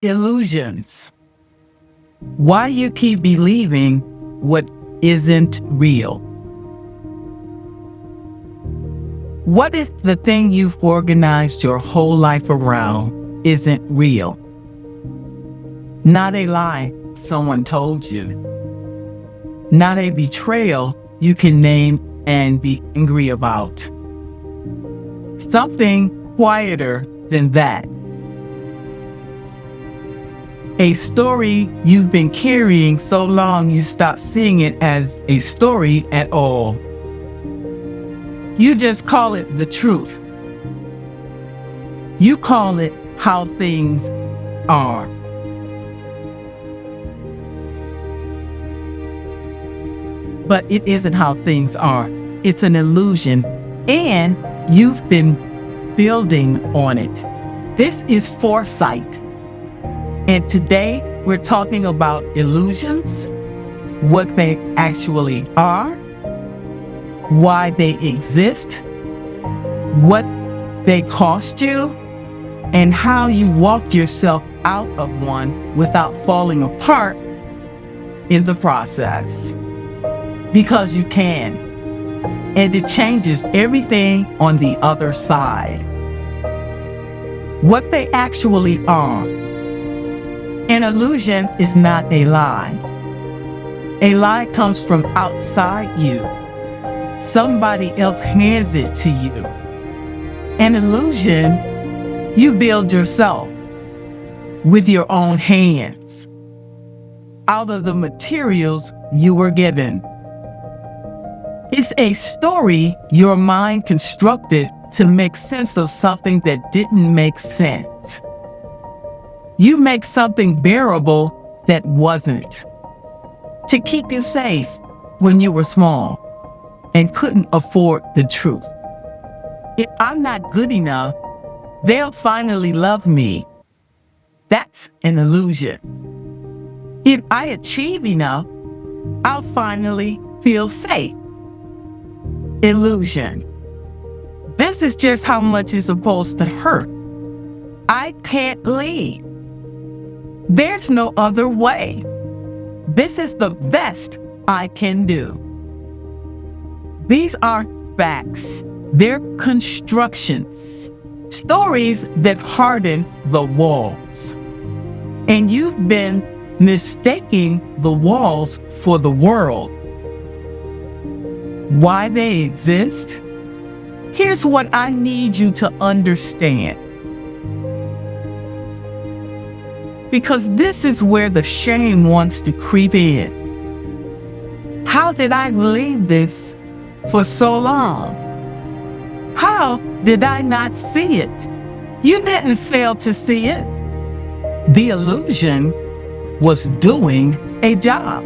Illusions. Why you keep believing what isn't real? What if the thing you've organized your whole life around isn't real? Not a lie someone told you. Not a betrayal you can name and be angry about. Something quieter than that. A story you've been carrying so long you stop seeing it as a story at all. You just call it the truth. You call it how things are. But it isn't how things are. It's an illusion, and you've been building on it. This is Foresight. And today we're talking about illusions, what they actually are, why they exist, what they cost you, and how you walk yourself out of one without falling apart in the process. Because you can. And it changes everything on the other side. What they actually are. An illusion is not a lie. A lie comes from outside you. Somebody else hands it to you. An illusion you build yourself with your own hands, out of the materials you were given. It's a story your mind constructed to make sense of something that didn't make sense. You make something bearable that wasn't, to keep you safe when you were small and couldn't afford the truth. If I'm not good enough, they'll finally love me. That's an illusion. If I achieve enough, I'll finally feel safe. Illusion. This is just how much it's supposed to hurt. I can't leave. There's no other way. This is the best I can do. These are facts. They're constructions. Stories that harden the walls. And you've been mistaking the walls for the world. Why they exist? Here's what I need you to understand. Because this is where the shame wants to creep in. How did I believe this for so long? How did I not see it? You didn't fail to see it. The illusion was doing a job.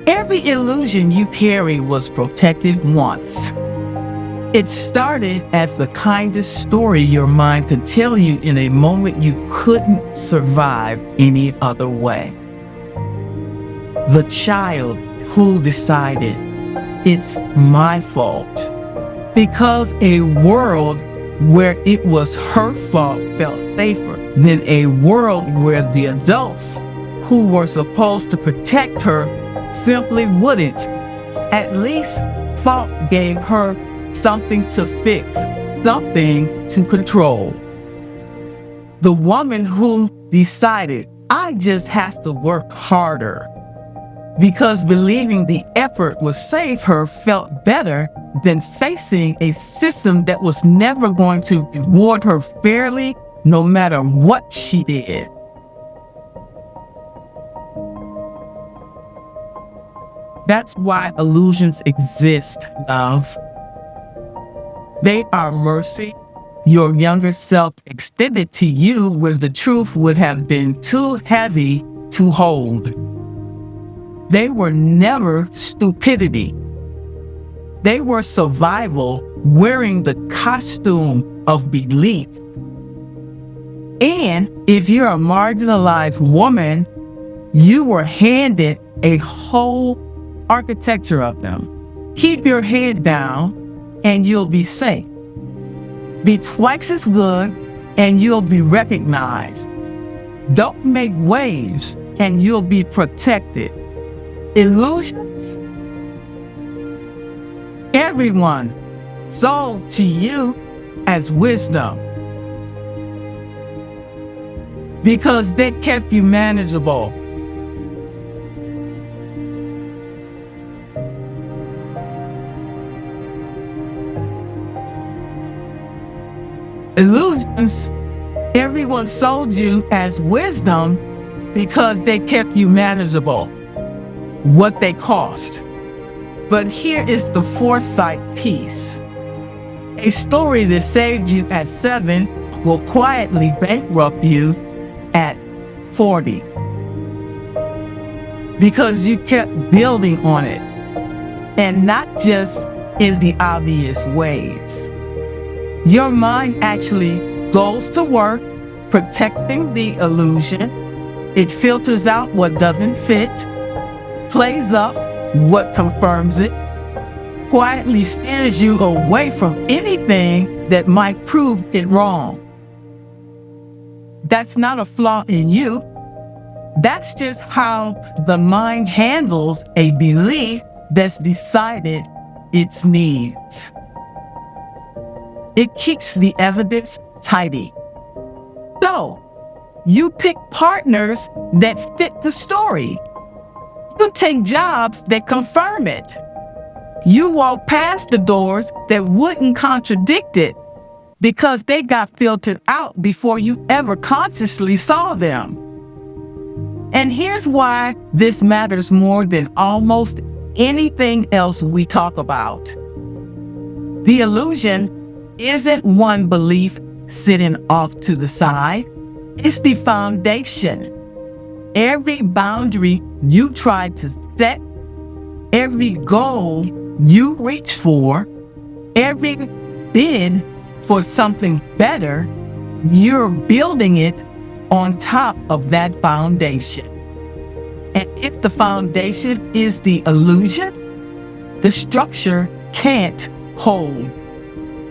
Every illusion you carry was protected once. It started as the kindest story your mind could tell you in a moment you couldn't survive any other way. The child who decided, it's my fault. Because a world where it was her fault felt safer than a world where the adults who were supposed to protect her simply wouldn't. At least fault gave her something to fix, something to control. The woman who decided, I just have to work harder, because believing the effort would save her felt better than facing a system that was never going to reward her fairly, no matter what she did. That's why illusions exist, love. They are mercy your younger self extended to you when the truth would have been too heavy to hold. They were never stupidity. They were survival wearing the costume of belief. And if you're a marginalized woman, you were handed a whole architecture of them. Keep your head down and you'll be safe. Be twice as good and you'll be recognized. Don't make waves and you'll be protected. Illusions? Everyone sold to you as wisdom because they kept you manageable. Illusions, everyone sold you as wisdom because they kept you manageable, what they cost. But here is the foresight piece. A story that saved you at 7 will quietly bankrupt you at 40 because you kept building on it, and not just in the obvious ways. Your mind actually goes to work protecting the illusion. It filters out what doesn't fit, plays up what confirms it, quietly steers you away from anything that might prove it wrong. That's not a flaw in you. That's just how the mind handles a belief that's decided its needs. It keeps the evidence tidy. So, you pick partners that fit the story. You take jobs that confirm it. You walk past the doors that wouldn't contradict it because they got filtered out before you ever consciously saw them. And here's why this matters more than almost anything else we talk about. The illusion isn't one belief sitting off to the side. It's the foundation. Every boundary you try to set, every goal you reach for, every bid for something better, you're building it on top of that foundation. And if the foundation is the illusion, the structure can't hold.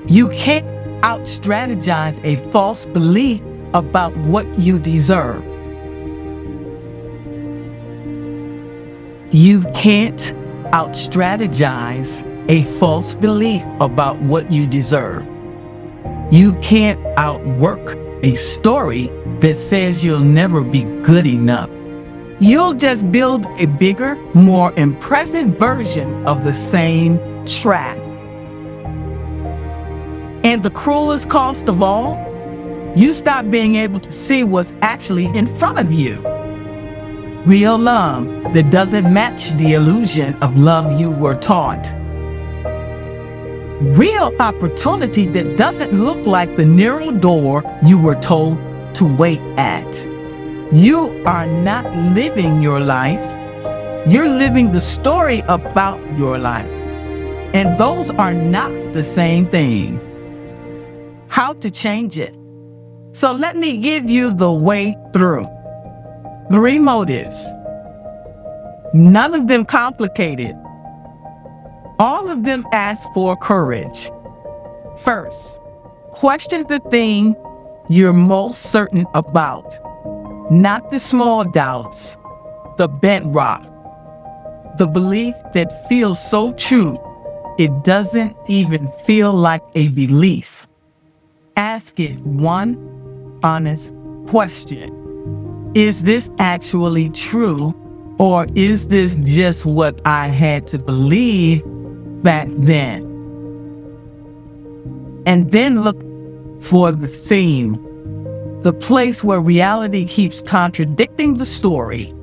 You can't out-strategize a false belief about what you deserve. You can't out-strategize a false belief about what you deserve. You can't outwork a story that says you'll never be good enough. You'll just build a bigger, more impressive version of the same trap. And the cruelest cost of all, you stop being able to see what's actually in front of you. Real love that doesn't match the illusion of love you were taught. Real opportunity that doesn't look like the narrow door you were told to wait at. You are not living your life. You're living the story about your life. And those are not the same thing. How to change it? So let me give you the way through. 3 motives. None of them complicated. All of them ask for courage. First, question the thing you're most certain about. Not the small doubts, the bedrock, the belief that feels so true it doesn't even feel like a belief. Ask it one honest question. Is this actually true, or is this just what I had to believe back then? And then look for the seam, the place where reality keeps contradicting the story.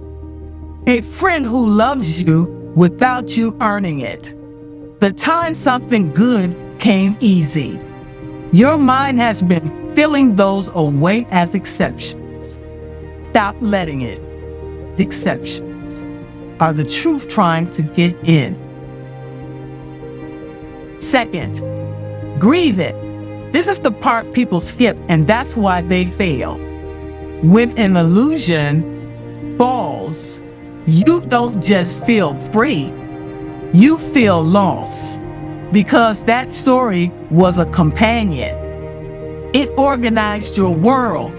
A friend who loves you without you earning it. The time something good came easy. Your mind has been filling those away as exceptions. Stop letting it. The exceptions are the truth trying to get in. Second, grieve it. This is the part people skip, and that's why they fail. When an illusion falls, you don't just feel free, you feel lost, because that story was a companion. It organized your world.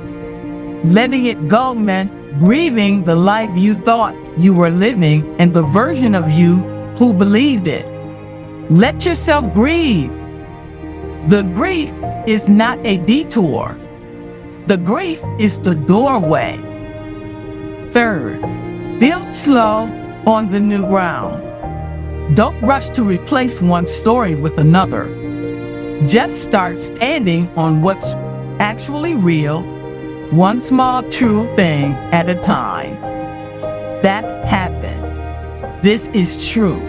Letting it go meant grieving the life you thought you were living and the version of you who believed it. Let yourself grieve. The grief is not a detour. The grief is the doorway. Third, build slow on the new ground. Don't rush to replace one story with another. Just start standing on what's actually real, one small true thing at a time. That happened. This is true.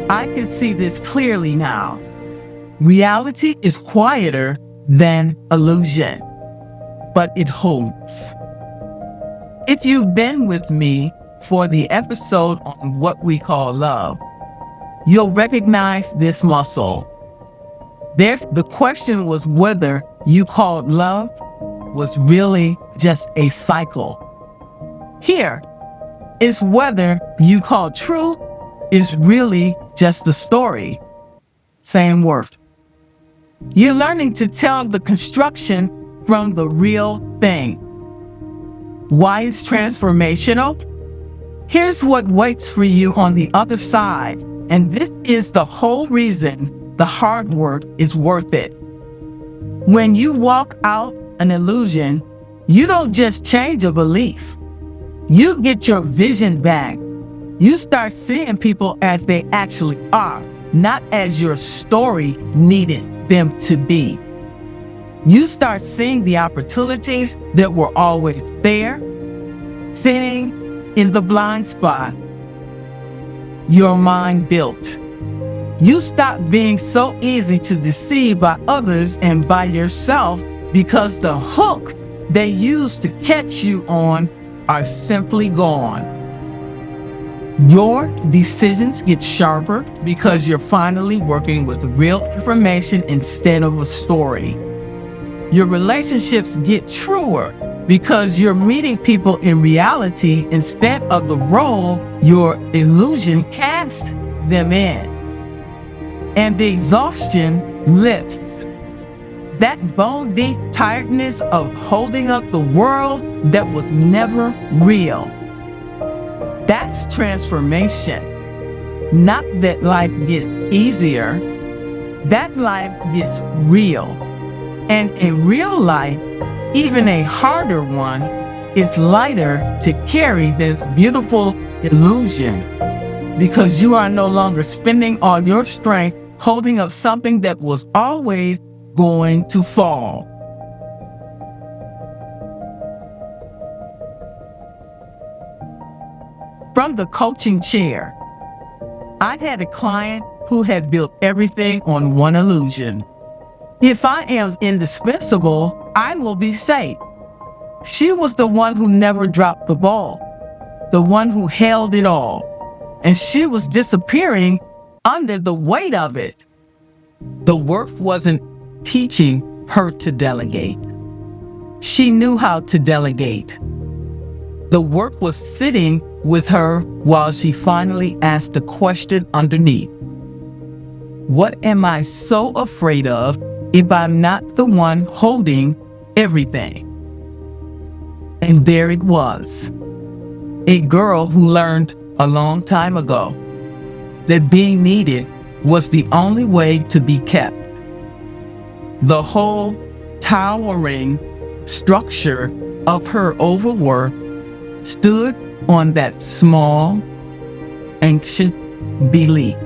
I can see this clearly now. Reality is quieter than illusion, but it holds. If you've been with me for the episode on what we call love, you'll recognize this muscle. The question was whether you called love was really just a cycle. Here is whether you call true is really just a story. Same word. You're learning to tell the construction from the real thing. Why it's transformational? Here's what waits for you on the other side, and this is the whole reason the hard work is worth it. When you walk out an illusion, you don't just change a belief. You get your vision back. You start seeing people as they actually are, not as your story needed them to be. You start seeing the opportunities that were always there, sitting in the blind spot your mind built. You stop being so easy to deceive by others and by yourself because the hook they use to catch you on are simply gone. Your decisions get sharper because you're finally working with real information instead of a story. Your relationships get truer because you're meeting people in reality instead of the role your illusion cast them in. And the exhaustion lifts. That bone-deep tiredness of holding up the world that was never real. That's transformation. Not that life gets easier. That life gets real. And a real life, even a harder one, is lighter to carry than a beautiful illusion because you are no longer spending all your strength holding up something that was always going to fall. From the coaching chair, I had a client who had built everything on one illusion. If I am indispensable, I will be safe. She was the one who never dropped the ball, the one who held it all, and she was disappearing under the weight of it. The work wasn't teaching her to delegate. She knew how to delegate. The work was sitting with her while she finally asked the question underneath. What am I so afraid of if I'm not the one holding everything? And there it was. A girl who learned a long time ago that being needed was the only way to be kept. The whole towering structure of her overwork stood on that small, ancient belief.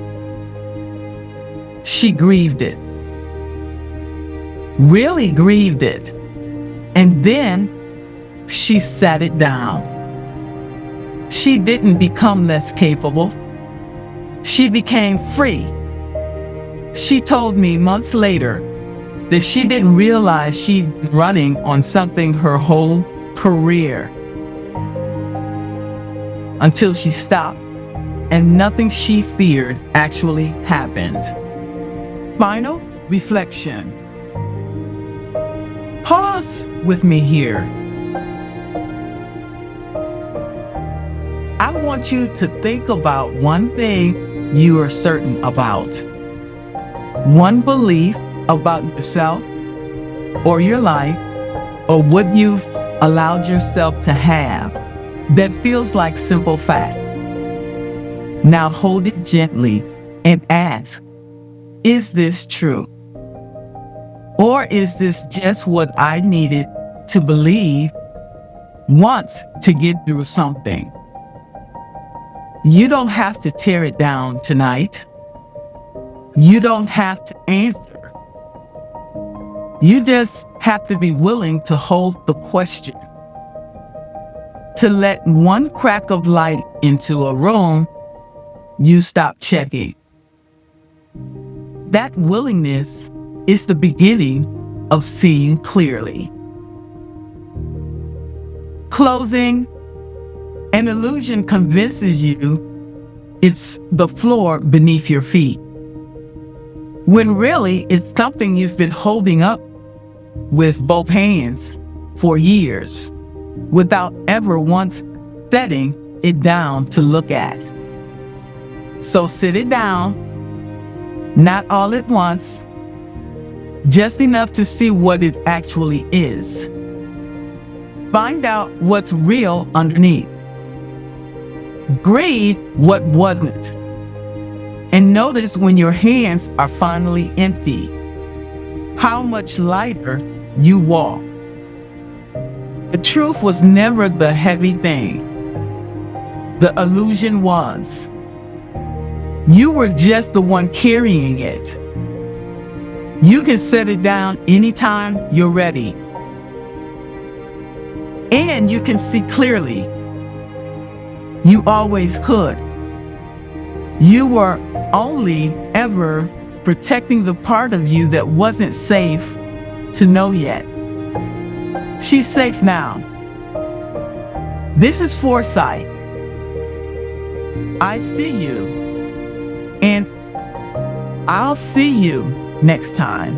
She grieved it, really grieved it, and then she sat it down. She didn't become less capable. She became free. She told me months later that she didn't realize she'd been running on something her whole career until she stopped and nothing she feared actually happened. Final reflection. Pause with me here. I want you to think about one thing you are certain about. One belief about yourself or your life or what you've allowed yourself to have that feels like simple fact. Now hold it gently and ask, is this true? Or is this just what I needed to believe once to get through something? You don't have to tear it down tonight. You don't have to answer. You just have to be willing to hold the question, to let one crack of light into a room you stop checking. That willingness is the beginning of seeing clearly. Closing, an illusion convinces you it's the floor beneath your feet, when really it's something you've been holding up with both hands for years without ever once setting it down to look at. So sit it down, not all at once, just enough to see what it actually is. Find out what's real underneath. Grieve what wasn't. And notice when your hands are finally empty, how much lighter you walk. The truth was never the heavy thing. The illusion was. You were just the one carrying it. You can set it down anytime you're ready. And you can see clearly. You always could. You were only ever protecting the part of you that wasn't safe to know yet. She's safe now. This is Foresight. I see you. And I'll see you next time.